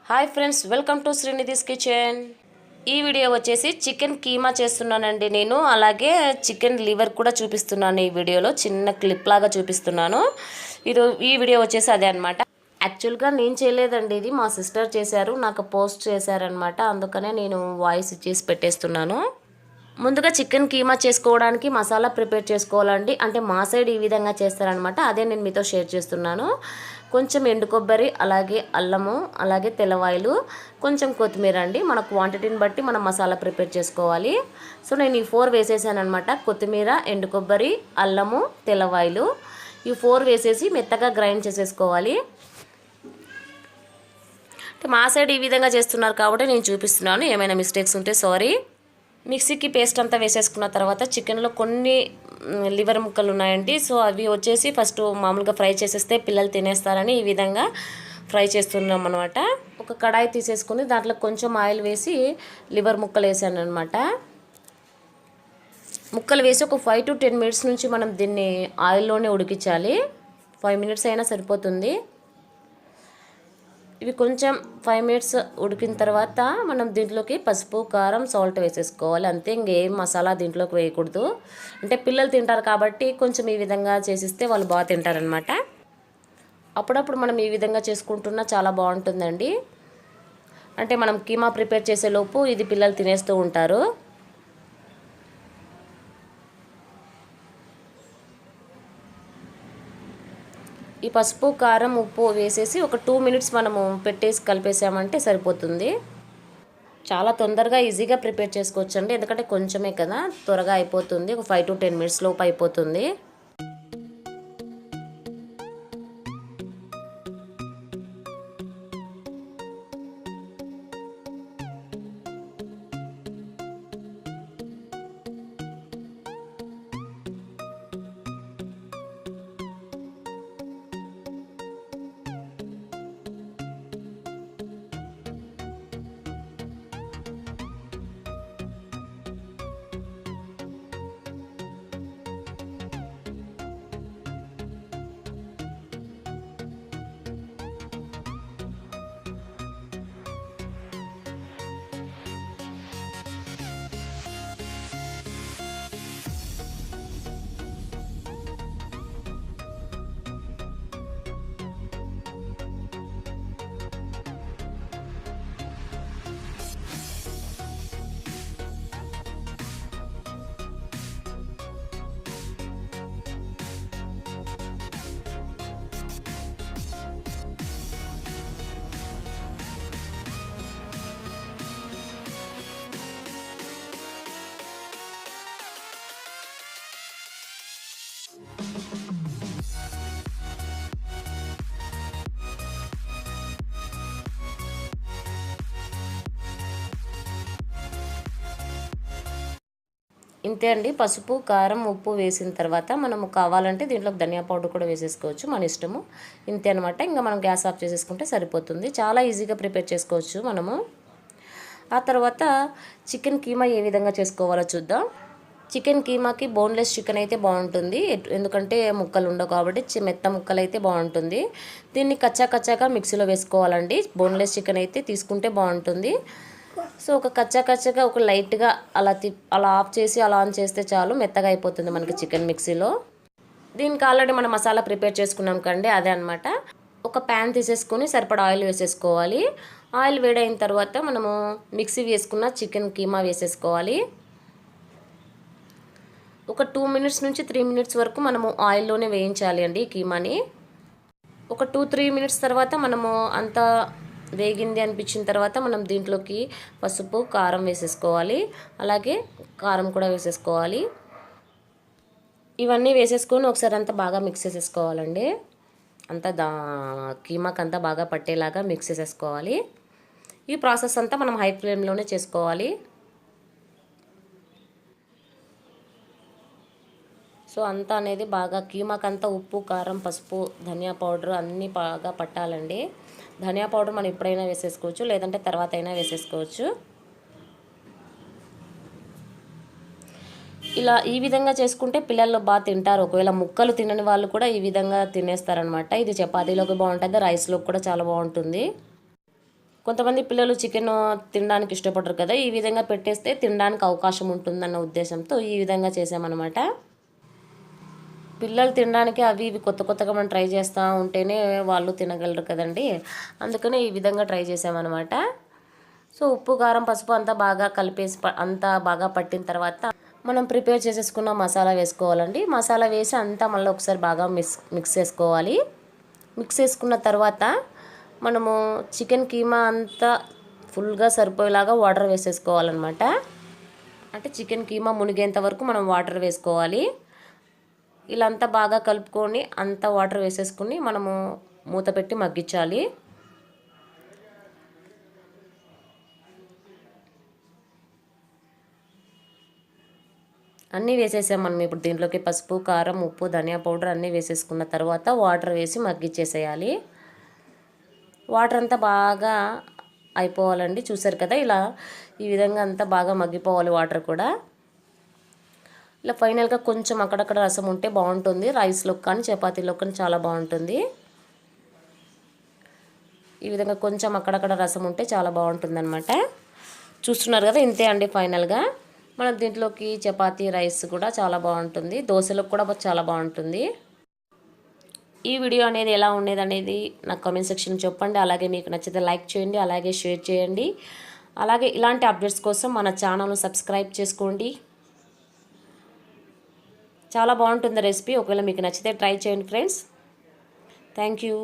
Hi friends, welcome to Srinidhi's kitchen. ఈ video వచ్చేసి chicken keema చేస్తున్నానండి నేను. అలాగే చికెన్ లివర్ కూడా చూపిస్తున్నాను. ఈ వీడియోలో చిన్న క్లిప్ లాగా చూపిస్తున్నాను. ఈ వీడియో వచ్చేసి అదే అనమాట. యాక్చువల్గా నేను చేయలేదండి, ఇది మా సిస్టర్ చేశారు, నాకు పోస్ట్ చేశారనమాట. అందుకనే నేను వాయిస్ ఇచ్చేసి పెట్టేస్తున్నాను. ముందుగా చికెన్ కీమా చేసుకోవడానికి మసాలా ప్రిపేర్ చేసుకోవాలండి. అంటే మా సైడ్ ఈ విధంగా చేస్తారనమాట. అదే నేను మీతో షేర్ చేస్తున్నాను. కొంచెం ఎండు కొబ్బరి, అలాగే అల్లము, అలాగే తెల్లవాయలు, కొంచెం కొత్తిమీర అండి. మన క్వాంటిటీని బట్టి మనం మసాలా ప్రిపేర్ చేసుకోవాలి. సో నేను ఈ 4 వేసేసాను అనమాట. కొత్తిమీర, ఎండు కొబ్బరి, అల్లము, తెల్లవాయలు, ఈ 4 వేసేసి మెత్తగా గ్రైండ్ చేసేసుకోవాలి. మా సైడ్ ఈ విధంగా చేస్తున్నారు కాబట్టి నేను చూపిస్తున్నాను. ఏమైనా మిస్టేక్స్ ఉంటే సారీ. మిక్సీకి పేస్ట్ అంతా వేసేసుకున్న తర్వాత చికెన్లో కొన్ని లివర్ ముక్కలు ఉన్నాయండి. సో అవి వచ్చేసి ఫస్ట్ మామూలుగా ఫ్రై చేసేస్తే పిల్లలు తినేస్తారని ఈ విధంగా ఫ్రై చేస్తున్నాం అనమాట. ఒక కడాయి తీసేసుకుని దాంట్లో కొంచెం ఆయిల్ వేసి లివర్ ముక్కలు వేసాను అనమాట. ముక్కలు వేసి ఒక 5 to 10 minutes నుంచి మనం దీన్ని ఆయిల్లోనే ఉడికించాలి. 5 minutes అయినా సరిపోతుంది. ఇవి కొంచెం 5 minutes ఉడికిన తర్వాత మనం దీంట్లోకి పసుపు, కారం, సాల్ట్ వేసేసుకోవాలి. అంతే, ఇంకేం మసాలా దీంట్లోకి వేయకూడదు. అంటే పిల్లలు తింటారు కాబట్టి కొంచెం ఈ విధంగా చేసిస్తే వాళ్ళు బాగా తింటారనమాట. అప్పుడప్పుడు మనం ఈ విధంగా చేసుకుంటున్నా చాలా బాగుంటుందండి. అంటే మనం కీమా ప్రిపేర్ చేసేలోపు ఇది పిల్లలు తినేస్తూ ఉంటారు. ఈ పసుపు, కారం, ఉప్పు వేసేసి ఒక 2 minutes మనము పెట్టేసి కలిపేసామంటే సరిపోతుంది. చాలా తొందరగా ఈజీగా ప్రిపేర్ చేసుకోవచ్చండి. ఎందుకంటే కొంచెమే కదా, త్వరగా అయిపోతుంది. ఒక 5 to 10 minutes లోపు అయిపోతుంది. ఇంతే అండి. పసుపు, కారం, ఉప్పు వేసిన తర్వాత మనము కావాలంటే దీంట్లో ధనియా పౌడర్ కూడా వేసేసుకోవచ్చు, మన ఇష్టము. ఇంతే అనమాట. ఇంకా మనం గ్యాస్ ఆఫ్ చేసేసుకుంటే సరిపోతుంది. చాలా ఈజీగా ప్రిపేర్ చేసుకోవచ్చు మనము. ఆ తర్వాత చికెన్ కీమా ఏ విధంగా చేసుకోవాలో చూద్దాం. చికెన్ కీమాకి బోన్లెస్ చికెన్ అయితే బాగుంటుంది. ఎందుకంటే ముక్కలు ఉండవు కాబట్టి మెత్త ముక్కలు అయితే బాగుంటుంది. దీన్ని కచ్చాగా మిక్సీలో వేసుకోవాలండి. బోన్లెస్ చికెన్ అయితే తీసుకుంటే బాగుంటుంది. సో ఒక కచ్చాగా ఒక లైట్గా అలా ఆఫ్ చేసి అలా ఆన్ చేస్తే చాలు, మెత్తగా అయిపోతుంది మనకి చికెన్ మిక్సీలో. దీనికి ఆల్రెడీ మనం మసాలా ప్రిపేర్ చేసుకున్నాం కండి, అదే అనమాట. ఒక ప్యాన్ తీసేసుకొని సరిపడా ఆయిల్ వేసేసుకోవాలి. ఆయిల్ వేడైన తర్వాత మనము మిక్సీ వేసుకున్న చికెన్ కీమా వేసేసుకోవాలి. ఒక 2 minutes నుంచి 3 minutes వరకు మనము ఆయిల్లోనే వేయించాలి అండి కీమాని. ఒక 2-3 minutes తర్వాత మనము అంతా వేగింది అనిపించిన తర్వాత మనం దీంట్లోకి పసుపు, కారం వేసేసుకోవాలి. అలాగే కారం కూడా వేసేసుకోవాలి. ఇవన్నీ వేసేసుకొని ఒకసారి అంతా బాగా మిక్స్ చేసేసుకోవాలండి. అంతా కీమాకి అంతా బాగా పట్టేలాగా మిక్స్ చేసేసుకోవాలి. ఈ ప్రాసెస్ అంతా మనం హై ఫ్లేమ్లోనే చేసుకోవాలి. సో అంతా అనేది బాగా కీమాకంతా ఉప్పు, కారం, పసుపు, ధనియా పౌడర్ అన్నీ బాగా పట్టాలండి. ధనియా పౌడర్ మనం ఎప్పుడైనా వేసేసుకోవచ్చు, లేదంటే తర్వాత అయినా వేసేసుకోవచ్చు. ఇలా ఈ విధంగా చేసుకుంటే పిల్లలు బాగా తింటారు. ఒకవేళ ముక్కలు తినని వాళ్ళు కూడా ఈ విధంగా తినేస్తారనమాట. ఇది చపాతీలోకి బాగుంటుంది, రైస్లోకి కూడా చాలా బాగుంటుంది. కొంతమంది పిల్లలు చికెన్ తినడానికి ఇష్టపడరు కదా, ఈ విధంగా పెట్టేస్తే తినడానికి అవకాశం ఉంటుందన్న ఉద్దేశంతో ఈ విధంగా చేసామన్నమాట. పిల్లలు తినడానికి అవి ఇవి కొత్త కొత్తగా మనం ట్రై చేస్తూ ఉంటేనే వాళ్ళు తినగలరు కదండి, అందుకనే ఈ విధంగా ట్రై చేసామన్నమాట. సో ఉప్పు కారం పసుపు అంతా బాగా కలిపేసి అంతా బాగా పట్టిన తర్వాత మనం ప్రిపేర్ చేసేసుకున్న మసాలా వేసుకోవాలండి. మసాలా వేసి అంతా మళ్ళీ ఒకసారి బాగా మిక్స్ చేసుకోవాలి. మిక్స్ చేసుకున్న తర్వాత మనము చికెన్ కీమా అంతా ఫుల్గా సరిపోయేలాగా వాటర్ వేసేసుకోవాలన్నమాట. అంటే చికెన్ కీమా మునిగేంత వరకు మనం వాటర్ వేసుకోవాలి. ఇలా అంతా బాగా కలుపుకొని అంతా వాటర్ వేసేసుకుని మనము మూత పెట్టి మగ్గించాలి. అన్నీ వేసేసాం మనం ఇప్పుడు దీంట్లోకి పసుపు కారం ఉప్పు ధనియా పౌడర్ అన్నీ వేసేసుకున్న తర్వాత వాటర్ వేసి మగ్గిచ్చేసేయాలి. వాటర్ అంతా బాగా అయిపోవాలండి. చూసారు కదా, ఇలా ఈ విధంగా అంతా బాగా మగ్గిపోవాలి వాటర్ కూడా. ఇలా ఫైనల్గా కొంచెం అక్కడక్కడ రసం ఉంటే బాగుంటుంది. రైస్లో కానీ చపాతీలో కానీ చాలా బాగుంటుంది. ఈ విధంగా కొంచెం అక్కడక్కడ రసం ఉంటే చాలా బాగుంటుంది అనమాట. చూస్తున్నారు కదా, ఇంతే అండి ఫైనల్గా. మనం దీంట్లోకి చపాతీ రైస్ కూడా చాలా బాగుంటుంది, దోశలకు కూడా చాలా బాగుంటుంది. ఈ వీడియో అనేది ఎలా ఉండేది అనేది నాకు కామెంట్ సెక్షన్ చెప్పండి. అలాగే మీకు నచ్చితే లైక్ చేయండి, అలాగే షేర్ చేయండి. అలాగే ఇలాంటి అప్డేట్స్ కోసం మన ఛానల్ను సబ్స్క్రైబ్ చేసుకోండి. చాలా బాగుంటుంది రెసిపీ. ఒకవేళ మీకు నచ్చితే ట్రై చేయండి ఫ్రెండ్స్. Thank you.